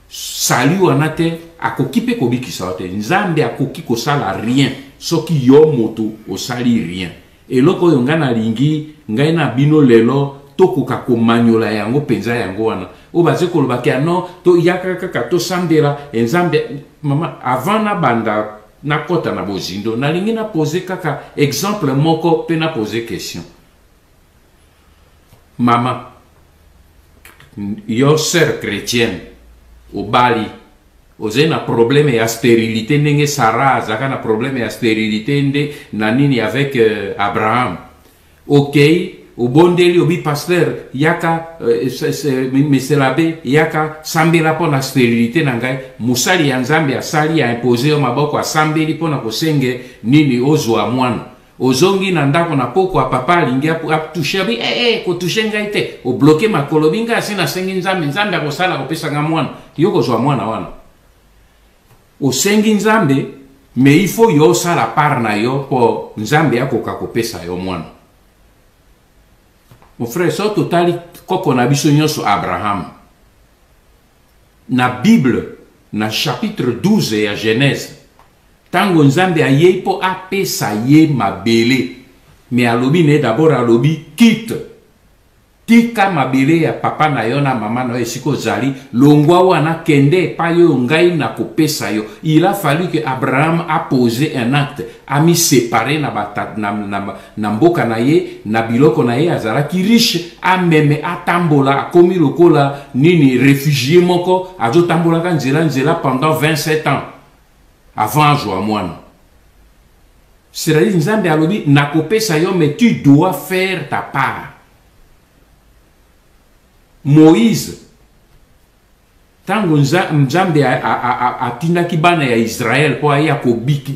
sali wana te akoki pe kobikisa te. Nzambe akoki kosala rien soki yo moto osali rien. Eloko yo ngana lingi ngai na bino lelo tokoka komanyola yango penza yango wana. O baze kolobaki no to yaka kaka to sambela nzambe mama avant na banda na kota na bozindo na lingi na poser kaka exemple moko pe na poser question. Mama yo sœur chrétienne au Bali oze na problème ya stérilité ndenge Sarah zaka na problème ya stérilité nde na nini avec Abraham. OK, au bondeli obi pasteur yaka meselabe yaka sambela pona stérilité na ngai musali ya nzambe asali ya imposer o maboko asambeli pona kosenge nini ozwa mwana ozongi na ndako na poko a papa alingi toucher bi ko toucher ngai te o bloquer makolo binga asina sengi nzambe akosala kopesa nga mwana yo kozwa mwana wana o sengi nzambe mais il faut yo sala par na yo po nzambe akoka kopesa yo mwana. Mon frère, so totali koko na biso nyonso Abraham. Na Bible, na chapitre 12 ya Genèse, tango nzambe aye po apesa ye mabele mais alobi ne d'abord alobi quitte tika mabele ya papa na yo na mama na yo esiko zali longwa wana kende pa yo ngai na kopesa yo. Il a fallu que Abraham a posé un acte, a mis séparé na mboka na ye na biloko na ye azalaki riche, a meme atambola akomi lokola nini réfugié moko azo tambola ka nzela pendant 27 ans avant azwa mwana. C'est-à-dire nzambe alobi na kopesa yo mais tu dois faire ta part. Moïse tango nzambe atindaki bana ya Israël po aya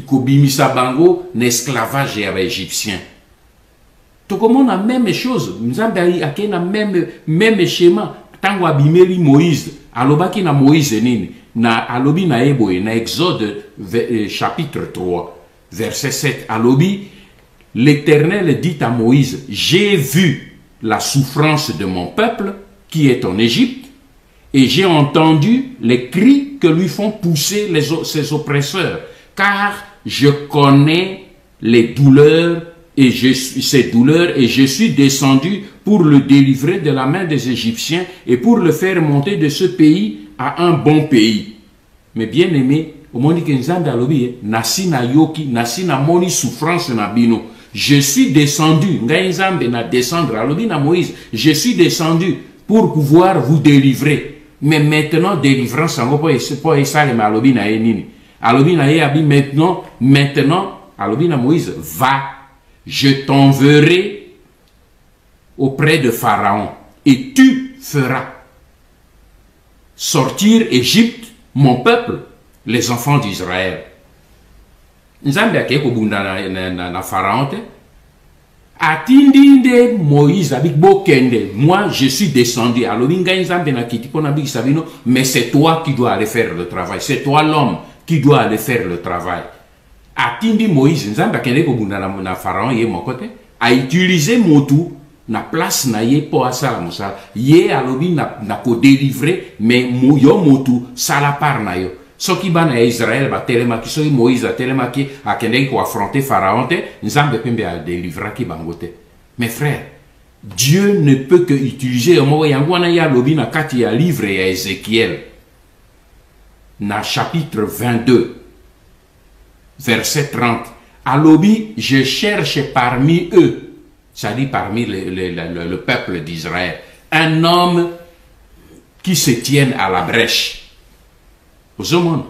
kobimisa bango na esclavage ya baégyptien. Tokomona même chose, nzambe akei na même schéma tango abimeli Moïse alobaki na Moïse nini na alobi na eboye na Exode chapitre 3 verset 7 alobi l'Éternel dit à Moïse, j'ai vu la souffrance de mon peuple qui est en Égypte, et j'ai entendu les cris que lui font pousser ses oppresseurs, car je connais les douleurs et ces douleurs, et je suis descendu pour le délivrer de la main des Égyptiens et pour le faire monter de ce pays à un bon pays. Mais bien aimé, au moment que nzambe alobi nasi na yoki, nasi na moni souffrance na bino. Je suis descendu, ngai nzambe na descendre alobi na Moïse, je suis descendu pour pouvoir vous délivrer. Mais maintenant, délivrance, pour esalema alobi na ye nini. Alobi na ye abi maintenant, alobi na Moïse, va, je t'enverrai auprès de Pharaon et tu feras sortir Égypte, mon peuple, les enfants d'Israël. Nzambe akeko bunda na Pharaon te. Atindinde Moïse abik bokende, moi je suis descendu. Alors mais c'est toi qui dois aller faire le travail. C'est toi l'homme qui doit aller faire le travail. Atindi Moïse, nzambe akende ko bunda na Pharaon ye mokote, a utilisé motu na place na ye po asala mosala. Ye alobi na ko délivrer mais yo motu sala par na yo. Soki bana ya Israël ba telemaki soki Moïse a telemaki akendeki ko affronter Pharaon te nzambe pembe a délivraki bangote. Mes frères, Dieu ne peut que utiliser mo yangwana ya lobi na kati ya livre ya Ézéchiel na chapitre 22 verset 30. Alobi, je cherche parmi eux, c'est-à-dire parmi le peuple d'Israël, un homme qui se tienne à la brèche. Au monde,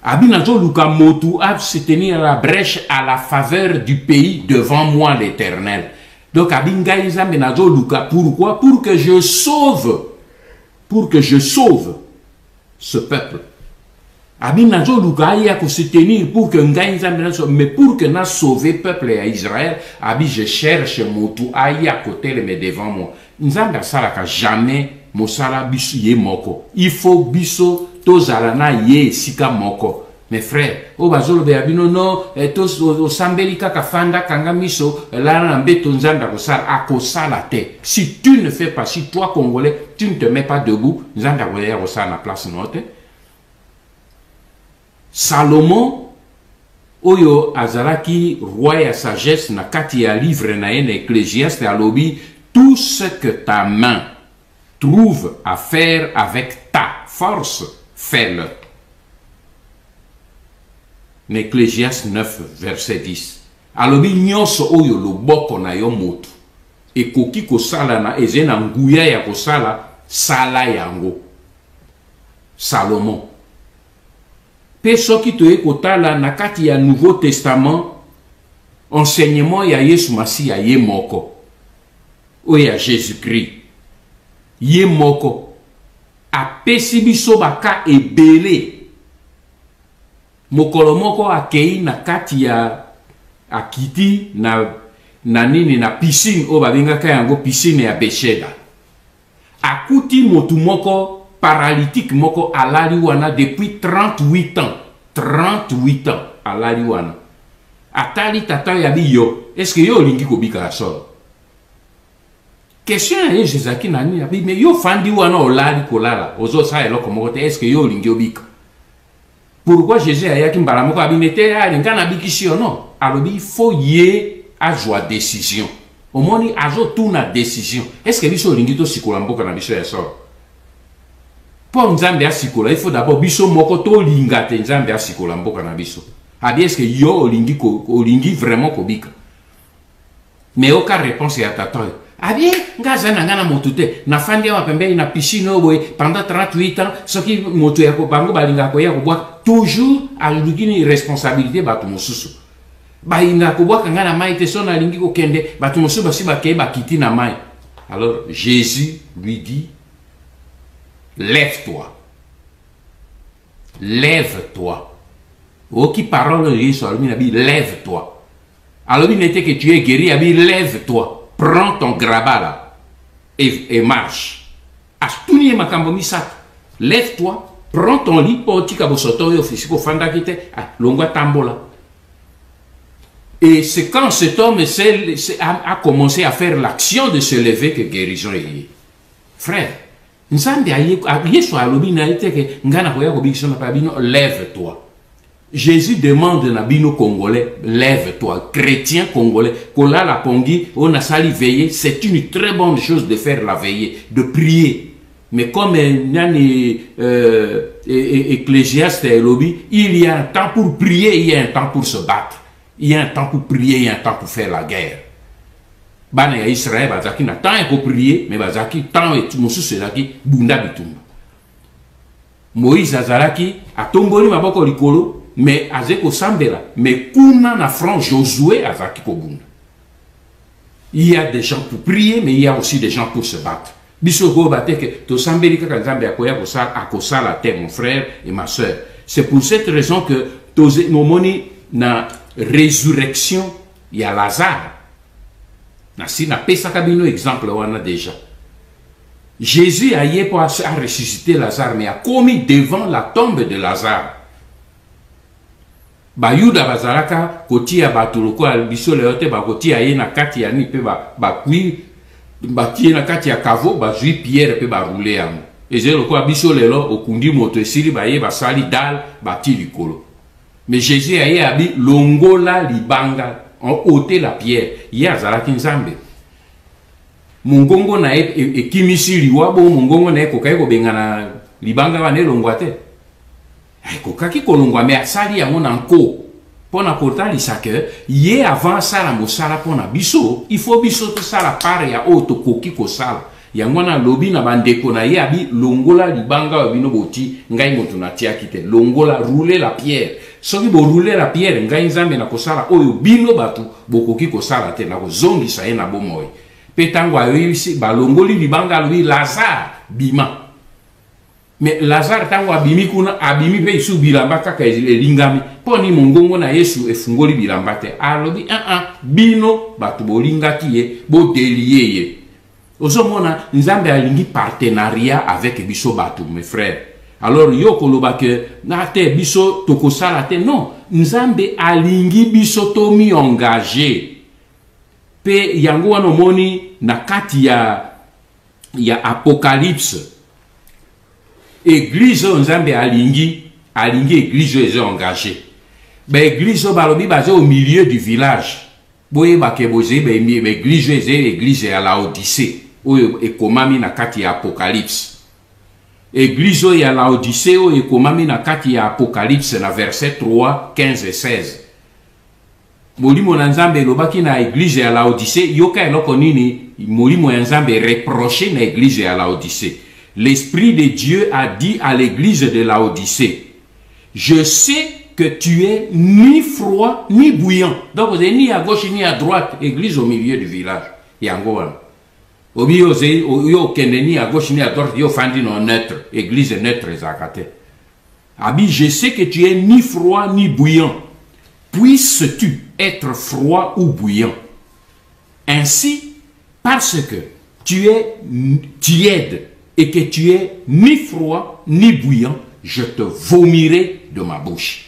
Abinazo Luka Motu a se tenir à la brèche à la faveur du pays devant moi l'Éternel. Donc Abingaïza Benazo Luka, pourquoi? Pour que je sauve ce peuple. Abinazo Luka a que se tenir pour que Ngaïza Benazo, mais pour que na sauver peuple à Israël, Abi je cherche Motu aïe à côté mais devant moi. Nzamba salaka jamais Mosala bisu ye moko. Il faut biso tozalana ye sika moko. Mes frères, o bazolo be abino no tos o sambelika kafanda kanga miso la na mbeto nzanda akosala te. Si tu ne fais pas, si toi Congolais, tu ne te mets pas debout, nzanda koya kosala na place note. Salomon oyo azalaki roi ya sagesse na kati ya livre na en Ecclésiaste alobi, tout ce que ta main trouve à faire avec ta force, fais-le. Ecclésiaste 9, verset 10. Alobi nyonso oyo loboko na yo motu ekoki kosala na ezena nguya ya kosala sala yango. Salomon. Pe soki toye kotala na kati ya Nouveau Testament enseignement ya Yesu Masi ya ye moko. Oya Jésus-Christ. Ye moko apesi biso baka ebele mokolo moko akei na kati ya akiti na nini na piscine o babengaka yango piscine ya Bethesda. Akuti motu moko paralytique moko alali wana depuis 38 ans. 38 ans alali wana. Atali tata ya biyo, est-ce que yo lingi kobika solo? Question est Jésus nani abi mais yo fandi wana olali kolala ozo sa eloko moko te est-ce que yo lingi obika Pourquoi Jésus a dit mbalamoko abinete alingana bikisio non? Alors il faut y avoir décision. Au moins il a tout na décision. Est-ce que biso lingito sikola mboka na biso ya so? Pour nzambe ya sikola, il faut d'abord biso moko to lingate nzambe ya sikola mboka na biso. Abi est-ce que yo olingi vraiment kobika? Mais aucune réponse ya tata. Abi ngaza na ngana motute na fandi wa pembeni na piscine oboy pendant 38 ans ce qui moto ya ko bango balinga ko ya ko bwa toujours alugini responsabilité ba to mosusu. Ba inga ko bwa ngana mai te sona lingi ko kende ba to mosusu ba si ba ke ba kiti na mai. Alors Jésus lui dit lève-toi. Lève-toi. Oki parole Jésus lui dit lève-toi. Alors il n'était que tu es guéri, il dit lève-toi. Prends ton grabat là et marche. Astuni makambo sat. Lève-toi, prends ton lit pour tika bosoto et officier fanda kite longwa tambola. Et c'est quand cet homme a commencé à faire l'action de se lever que guérison est liée. Frère, nzambe yesu alobi na ite ke ngana koya ko bikisona pa bino lève-toi. Jésus demande na bino congolais, lève-toi, chrétien congolais, kola la pongi, on a sali veiller, c'est une très bonne chose de faire la veillée, de prier. Mais comme Ecclésiaste et lobby, il y a un temps pour prier, il y a un temps pour se battre. Il y a un temps pour prier, il y a un temps pour faire la guerre. Bana ya Israël, bazaki na temps pour prier, mais bazaki temps et tout mosu selaki bunda bitumba. Moïse azalaki atomboli maboko likolo. Mais azeko sambela, mais kuna na franc Josué azaki kobunda. Il y a des gens pour prier, mais il y a aussi des gens pour se battre. Biso go bate que to sambeli kaka nzambe akoya akosala te mon frère et ma soeur. C'est pour cette raison que toze momoni na résurrection il y a Lazare. Na si na pesa kabino exemple wana déjà. Jésus a yé pour ressusciter Lazare, mais a commis devant la tombe de Lazare. Bayuda bazalaka kotia batuloko biso leote ba kotia ye na kati ya ni pe ba kui batie na kati ya kavo ba zui pierre pe ba rouler yango ezelo ko biso lelo okundi moto esili ba ye ba sali dal bati likolo. Mais Jésus a ye abi longola libanga en ôter la pierre ya azalaki nzambe mungongo na ekimisi liwa bo mungongo na ekokai ko bengana libanga ba ne longwate. Kokaki kolongwa me asali yango na nko pona kotalisa ke ye avant sala mosala pona biso il faut biso to sala pare ya oto koki kosala yango na lobi na bandeko na ye abi longola libanga wa bino boti ngai moto na tia kite longola rouler la pierre soki bo rouler la pierre ngai nzambe na kosala oyo bino batu bokoki kosala te na kozongisa ye na bomoyi pe tango ayebisi balongoli libanga lui Lazare bima. Mais Lazare tango abimi kuna abimi pe isu bilamba kaka elingami poni mongongo na Yesu efungoli bilamba te alobi bino batu bolingaki ye bo delie ye ozomona nzambe alingi partenariat avec biso batu mes frères. Alors yo koloba ke na te biso tokosala te non nzambe alingi biso to mi engagé pe yango wana moni na kati ya Apocalypse. Église nzambe alingi église est engagée. Ben église balobi basé au milieu du village. Boye bakeboze ben église à la Odyssée. Oyo ekomami na kati ya Apocalypse. Église ya la Odyssée oyo ekomami na kati ya Apocalypse na verset 3, 15 et 16. Molimo na nzambe lobaki na église ya la Odyssée yoka eloko nini molimo ya nzambe reprocher na église ya la Odyssée. L'Esprit de Dieu a dit à l'église de la Odyssée, je sais que tu es ni froid ni bouillant. Donc vous êtes ni à gauche ni à droite, église au milieu du village. Yangoan. Obi yo kende ni à gauche ni à droite, yo fandi non neutre, église neutre zakate. Abi, je sais que tu es ni froid ni bouillant. Puisses-tu être froid ou bouillant? Ainsi, parce que tu es tiède et que tu es ni froid ni bouillant, je te vomirai de ma bouche.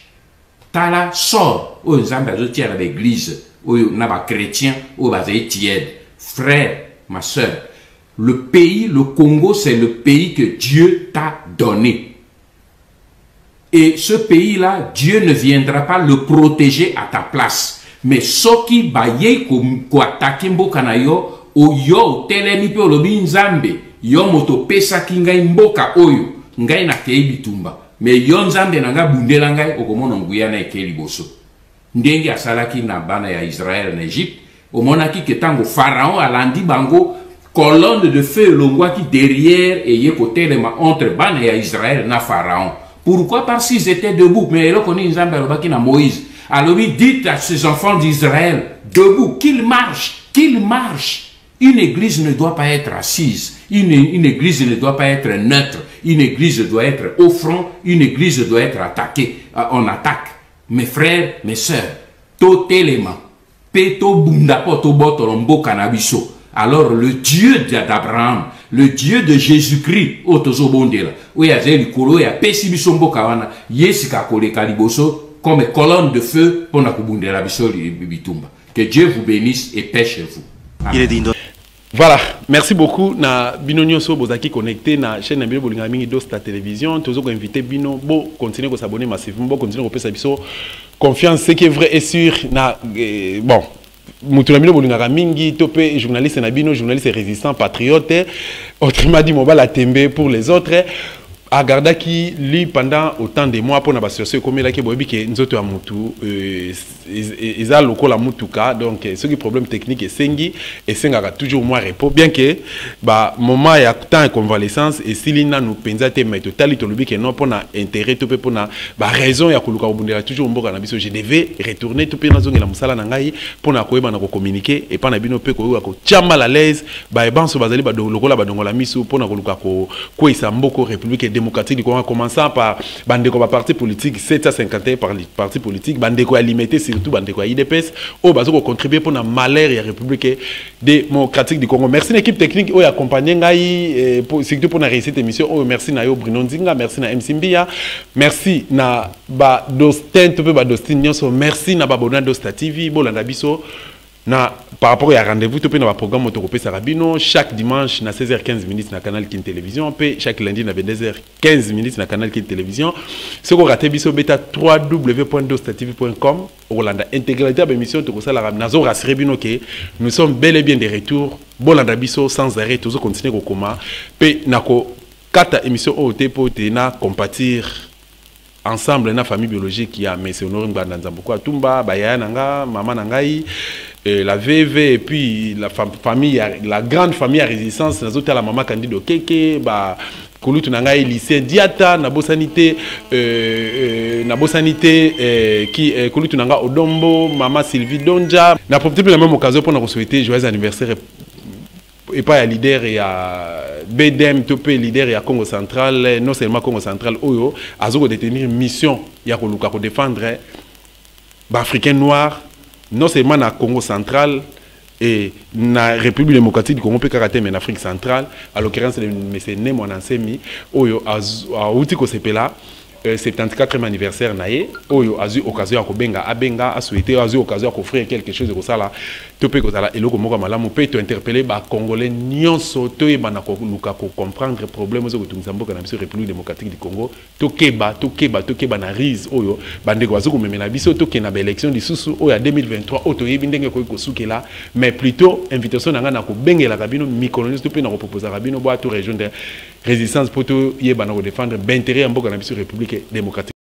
Tala sort aux ambassadeurs à l'église, aux chrétiens, aux tièdes. Frère, ma soeur, le pays, le Congo, c'est le pays que Dieu t'a donné. Et ce pays-là, Dieu ne viendra pas le protéger à ta place. Mais soki baye ko attaquer mboka na yo, o yo telemi pe olobi nzambe, yo moto pesa ki ngai mboka oyo, ngai na kei bitumba. Mais yo nzambe na nga bundela ngai okomona nguya na ekeli boso. Ndenge asalaki na bana ya Israël na Égypte, omonaki ke tango Pharaon alandi bango colonne de feu longwaki derrière et ye kotelema entre bana ya Israël na Pharaon. Pourquoi? Parce qu'ils étaient debout. Mais là, on est na Moïse. Alors, il dit à ses enfants d'Israël, debout, qu'ils marchent, qu'ils marchent. Une église ne doit pas être assise. Une église ne doit pas être neutre. Une église doit être au front. Une église doit être attaquée. On attaque. Mes frères, mes sœurs, tout élément. Peto bunda poto botolombo canabiso. Alors le Dieu d'Abraham, le Dieu de Jésus-Christ, comme colonne de feu pour que Dieu vous bénisse et paix chez vous. Voilà, merci beaucoup. Na Bino Nyonso bozaki connecté na chaîne Bino Bolinga mingi Dosta Télévision. Toujours invité Bino, bo continuer à s'abonner massivement, bo continuer à faire sa confiance, ce qui est vrai et sûr. Na bon. Moutoulabino Bolingara Mingi, topé journaliste Nabino, journaliste résistant, patriote, autrement dit, Mobile Atembe pour les autres. Agarda qui lui pendant autant de mois pour n'abassure comme là qui bobi que nous autres à Moutou, ils a local à Moutouka, donc ce qui problème technique est sengi et sengara toujours moins repos, bien que bah moment il y a temps de convalescence et si l'ina nous pensa te mais total il lobi que non pour na intérêt topé pour na bah raison ya kuluka obundela toujours mboka na biso je devais retourner topé na zongi la musala na ngai pour na koyeba na ko communiquer et pas na bino pe ko ko tchama la l'aise bah e banso bazali ba lokola ba dongola miso pour na koluka ko isa mboko république démocratique, en commençant par Bandeko parti politique, 751 par les partis politiques, Bandeko a limité surtout Bandeko a IDPS, au bas qu'on contribue pour la malheur et la République démocratique du Congo. Merci l'équipe technique qui a accompagné Ngaï, surtout pour la réussite de l'émission. Merci Nayo Bruno Nzinga, merci na MC Mbia, merci na ba Dostin, tu peux ba Dostin Nyonso, merci na Babona Dosta TV, Bolanda Biso. Par rapport à rendez-vous, tu peux dans le programme Motorope Sarabino chaque dimanche à 16h15 na canal Kin Télévision, puis chaque lundi à 22h15 na canal Kin Télévision. Ce qu'on rate biso beta www.dostatv.com. Rolanda intégralité de l'émission tu ça la nazo rassurer bino que nous sommes bel et bien de retour. Bolanda biso sans arrêt toujours continuer au coma. Puis nako kata émission OT pour na compatir ensemble na famille biologique qui a mais c'est honoré Ngandanza beaucoup Tumba Baya nanga maman nangai la VV et puis la famille la grande famille à résistance nazo la maman Candido Keke ba Kolutu nangai lycée Diata nabo sanité qui Kolutu nanga Odombo maman Sylvie Donja na profiter de la même occasion pour nous souhaiter joyeux anniversaire et pas à leader et à BDM topé leader et à Congo Central non seulement Congo Central oyo azo détenir mission ya ko luka ko défendre africain noir non seulement na Congo Central et na République démocratique du Congo pe karaté mais en Afrique centrale à l'occurrence le monsieur Nemo Nansemi oyo a outi ko sepela 74e anniversaire naé oyo a eu occasion ko benga abenga a souhaité a eu occasion ko offrir quelque chose de ça là topé ko sala eloko moko malamu pe to interpeller ba congolais nyonso to ebana ko luka ko comprendre problème zo ko tumisa mboka na biso République démocratique du Congo to keba na rise oyo bandeko bazo ko memena biso to ke na ba élection di susu oyo 2023 auto yebi ndenge ko sukela mais plutôt invitation na ko bengela kabino mikoloniste to pe na ko proposer kabino bo to région de résistance pour tout yebana ko défendre l'intérêt en mboka na biso République démocratique